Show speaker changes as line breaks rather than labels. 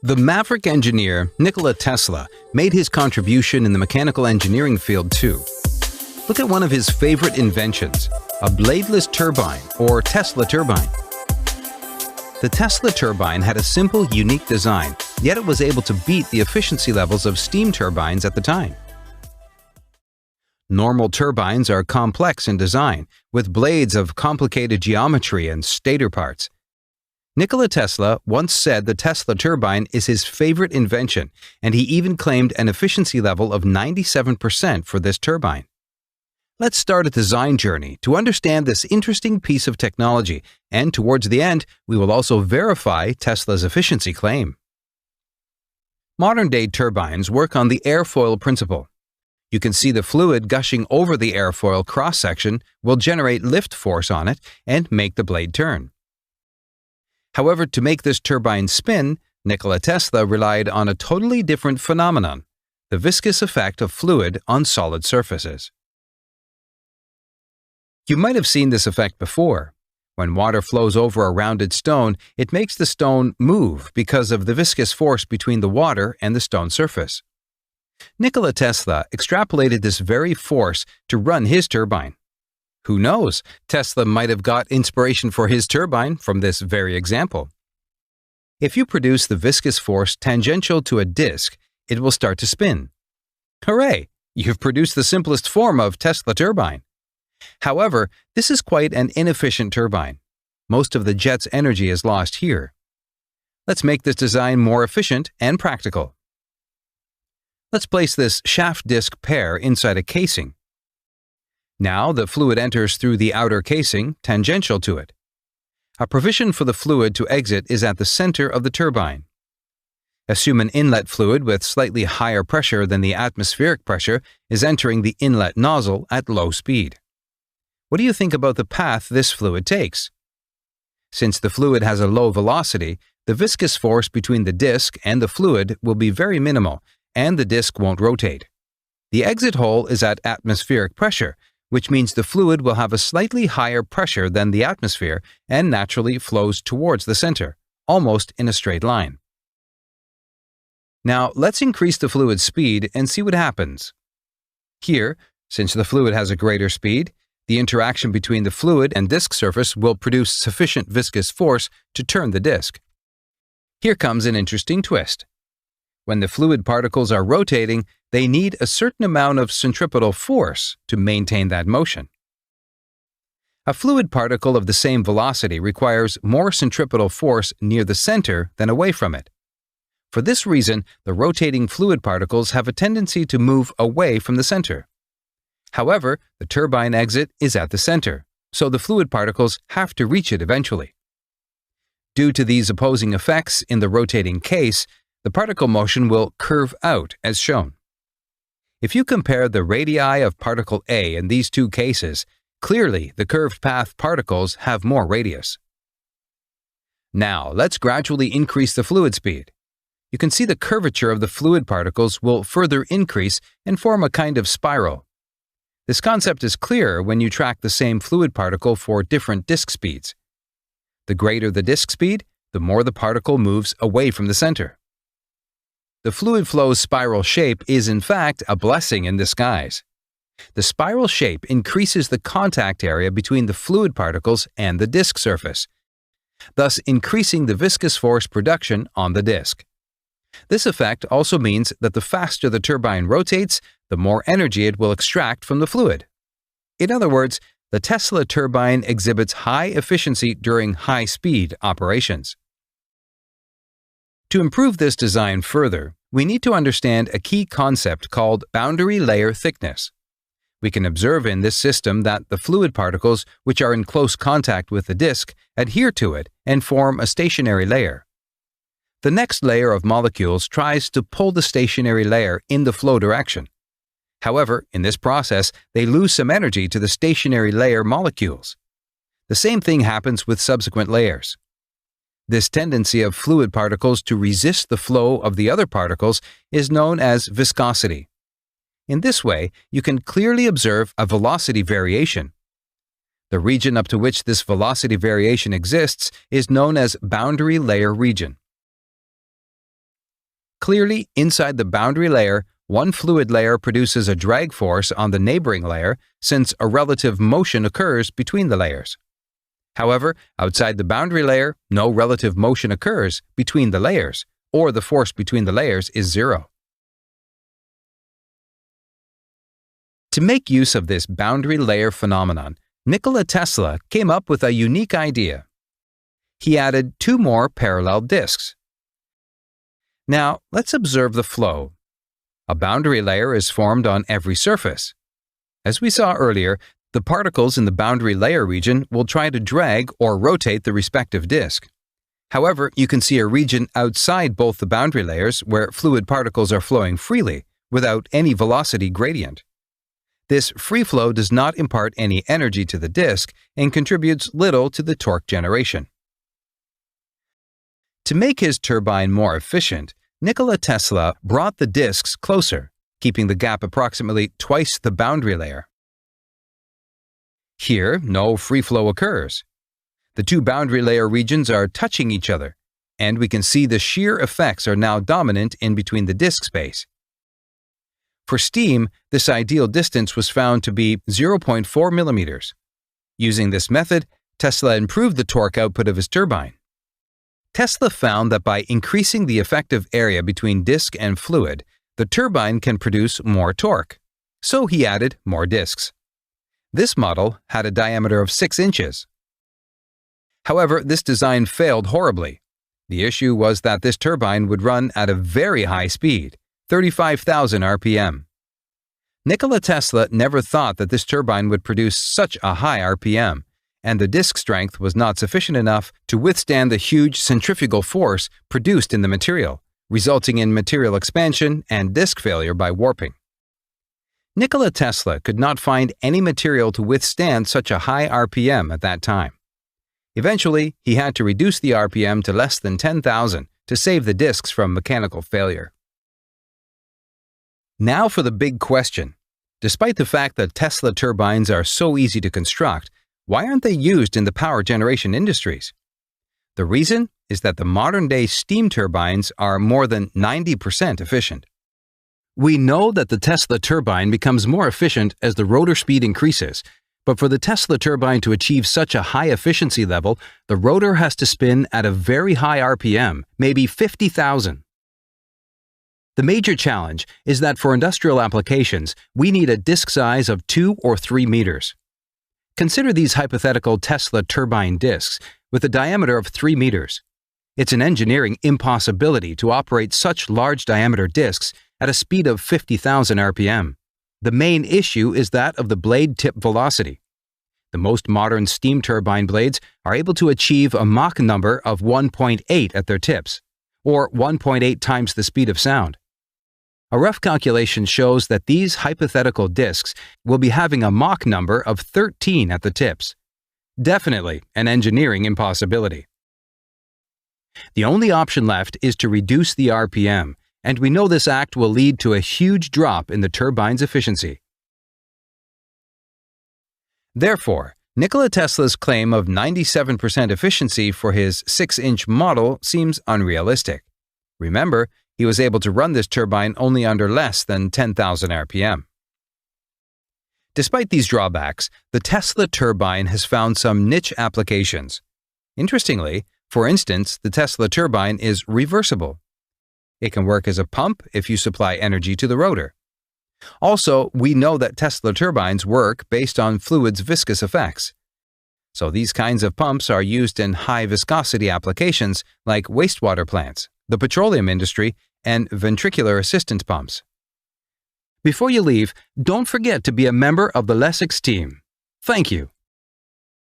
The maverick engineer Nikola Tesla made his contribution in the mechanical engineering field too. Look at one of his favorite inventions, a bladeless turbine or Tesla turbine. The Tesla turbine had a simple, unique design, yet it was able to beat the efficiency levels of steam turbines at the time. Normal turbines are complex in design, with blades of complicated geometry and stator parts. Nikola Tesla once said the Tesla turbine is his favorite invention, and he even claimed an efficiency level of 97% for this turbine. Let's start a design journey to understand this interesting piece of technology, and towards the end, we will also verify Tesla's efficiency claim. Modern-day turbines work on the airfoil principle. You can see the fluid gushing over the airfoil cross-section will generate lift force on it and make the blade turn. However, to make this turbine spin, Nikola Tesla relied on a totally different phenomenon, the viscous effect of fluid on solid surfaces. You might have seen this effect before. When water flows over a rounded stone, it makes the stone move because of the viscous force between the water and the stone surface. Nikola Tesla extrapolated this very force to run his turbine. Who knows, Tesla might have got inspiration for his turbine from this very example. If you produce the viscous force tangential to a disk, it will start to spin. Hooray! You've produced the simplest form of Tesla turbine. However, this is quite an inefficient turbine. Most of the jet's energy is lost here. Let's make this design more efficient and practical. Let's place this shaft disc pair inside a casing. Now the fluid enters through the outer casing, tangential to it. A provision for the fluid to exit is at the center of the turbine. Assume an inlet fluid with slightly higher pressure than the atmospheric pressure is entering the inlet nozzle at low speed. What do you think about the path this fluid takes? Since the fluid has a low velocity, the viscous force between the disc and the fluid will be very minimal, and the disc won't rotate. The exit hole is at atmospheric pressure, which means the fluid will have a slightly higher pressure than the atmosphere and naturally flows towards the center, almost in a straight line. Now, let's increase the fluid's speed and see what happens. Here, since the fluid has a greater speed, the interaction between the fluid and disc surface will produce sufficient viscous force to turn the disc. Here comes an interesting twist. When the fluid particles are rotating, they need a certain amount of centripetal force to maintain that motion. A fluid particle of the same velocity requires more centripetal force near the center than away from it. For this reason, the rotating fluid particles have a tendency to move away from the center. However, the turbine exit is at the center, so the fluid particles have to reach it eventually. Due to these opposing effects in the rotating case, the particle motion will curve out as shown. If you compare the radii of particle A in these two cases, clearly the curved path particles have more radius. Now, let's gradually increase the fluid speed. You can see the curvature of the fluid particles will further increase and form a kind of spiral. This concept is clearer when you track the same fluid particle for different disk speeds. The greater the disk speed, the more the particle moves away from the center. The fluid flow's spiral shape is in fact a blessing in disguise. The spiral shape increases the contact area between the fluid particles and the disk surface, thus increasing the viscous force production on the disk. This effect also means that the faster the turbine rotates, the more energy it will extract from the fluid. In other words, the Tesla turbine exhibits high efficiency during high-speed operations. To improve this design further, we need to understand a key concept called boundary layer thickness. We can observe in this system that the fluid particles, which are in close contact with the disk, adhere to it and form a stationary layer. The next layer of molecules tries to pull the stationary layer in the flow direction. However, in this process, they lose some energy to the stationary layer molecules. The same thing happens with subsequent layers. This tendency of fluid particles to resist the flow of the other particles is known as viscosity. In this way, you can clearly observe a velocity variation. The region up to which this velocity variation exists is known as boundary layer region. Clearly, inside the boundary layer, one fluid layer produces a drag force on the neighboring layer since a relative motion occurs between the layers. However, outside the boundary layer, no relative motion occurs between the layers, or the force between the layers is zero. To make use of this boundary layer phenomenon, Nikola Tesla came up with a unique idea. He added 2 more parallel disks. Now, let's observe the flow. A boundary layer is formed on every surface. As we saw earlier, the particles in the boundary layer region will try to drag or rotate the respective disk. However, you can see a region outside both the boundary layers where fluid particles are flowing freely, without any velocity gradient. This free flow does not impart any energy to the disk and contributes little to the torque generation. To make his turbine more efficient, Nikola Tesla brought the disks closer, keeping the gap approximately twice the boundary layer. Here, no free flow occurs. The 2 boundary layer regions are touching each other, and we can see the shear effects are now dominant in between the disk space. For steam, this ideal distance was found to be 0.4 millimeters. Using this method, Tesla improved the torque output of his turbine. Tesla found that by increasing the effective area between disk and fluid, the turbine can produce more torque. So he added more disks. This model had a diameter of 6 inches. However, this design failed horribly. The issue was that this turbine would run at a very high speed, 35,000 RPM. Nikola Tesla never thought that this turbine would produce such a high RPM, and the disk strength was not sufficient enough to withstand the huge centrifugal force produced in the material, resulting in material expansion and disk failure by warping. Nikola Tesla could not find any material to withstand such a high RPM at that time. Eventually, he had to reduce the RPM to less than 10,000 to save the disks from mechanical failure. Now for the big question. Despite the fact that Tesla turbines are so easy to construct, why aren't they used in the power generation industries? The reason is that the modern-day steam turbines are more than 90% efficient. We know that the Tesla turbine becomes more efficient as the rotor speed increases, but for the Tesla turbine to achieve such a high efficiency level, the rotor has to spin at a very high RPM, maybe 50,000. The major challenge is that for industrial applications, we need a disk size of 2 or 3 meters. Consider these hypothetical Tesla turbine disks with a diameter of 3 meters. It's an engineering impossibility to operate such large diameter disks at a speed of 50,000 RPM. The main issue is that of the blade tip velocity. The most modern steam turbine blades are able to achieve a Mach number of 1.8 at their tips, or 1.8 times the speed of sound. A rough calculation shows that these hypothetical disks will be having a Mach number of 13 at the tips. Definitely an engineering impossibility. The only option left is to reduce the RPM, and we know this act will lead to a huge drop in the turbine's efficiency. Therefore, Nikola Tesla's claim of 97% efficiency for his 6-inch model seems unrealistic. Remember, he was able to run this turbine only under less than 10,000 RPM. Despite these drawbacks, the Tesla turbine has found some niche applications. Interestingly, for instance, the Tesla turbine is reversible. It can work as a pump if you supply energy to the rotor. Also, we know that Tesla turbines work based on fluid's viscous effects. So these kinds of pumps are used in high viscosity applications like wastewater plants, the petroleum industry, and ventricular assistance pumps. Before you leave, don't forget to be a member of the Lessix team. Thank you.